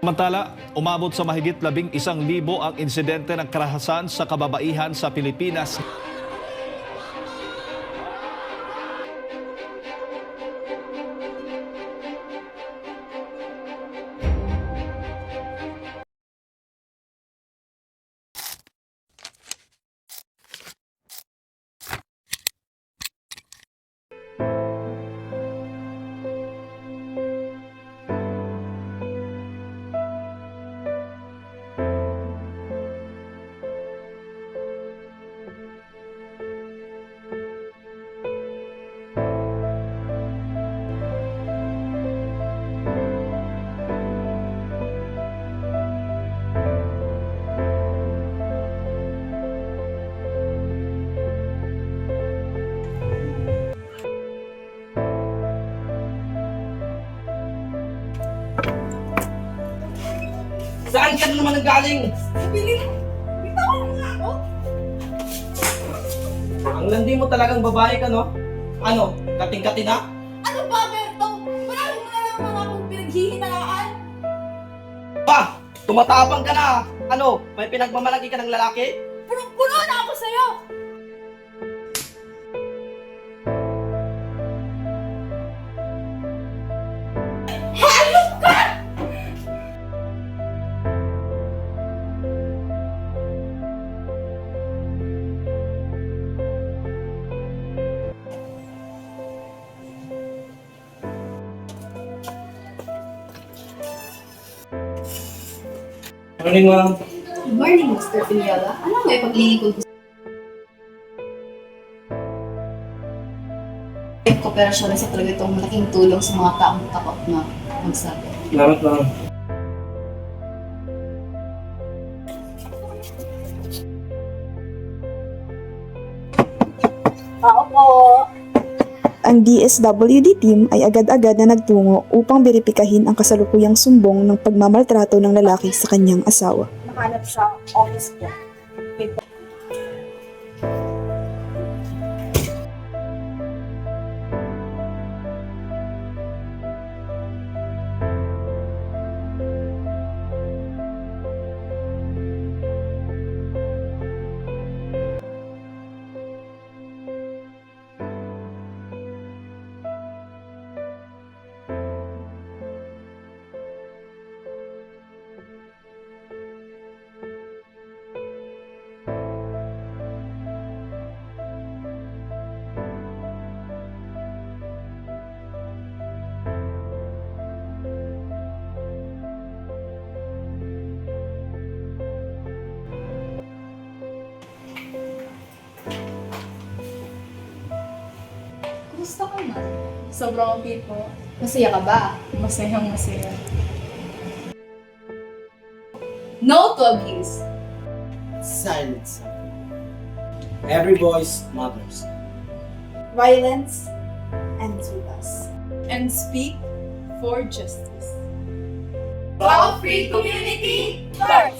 Samantala, umabot sa mahigit 11,000 ang insidente ng karahasan sa kababaihan sa Pilipinas. Saan ka na naman nanggaling? Bitawan mo nga ako. Ang landi mo talagang babae ka, no? Ano, kating-kati na? Ano ba, Berto? Marami mo na naman akong pinaghihinaan. Pa! Tumatapang ka na! Ano, may pinagmamalaki ka ng lalaki? Punong-puno na ako sa'yo. Hayop ka! Morning, ma'am. Good morning, Mr. Piniola. Ano may paglilingkod ko sa kooperasyon sa talaga itong malaking tulong sa mga taong takot na magsabi. Salamat, ma'am. Tao po. Ang DSWD team ay agad-agad na nagtungo upang beripikahin ang kasalukuyang sumbong ng pagmamaltrato ng lalaki sa kanyang asawa. Nahanap sa office po. Kumusta ka man? Sobrang okay po. Masaya ka ba? Masayang masaya. No to abuse. Silence. Every voice matters. Violence ends with us. And speak for justice. Wow, free community first!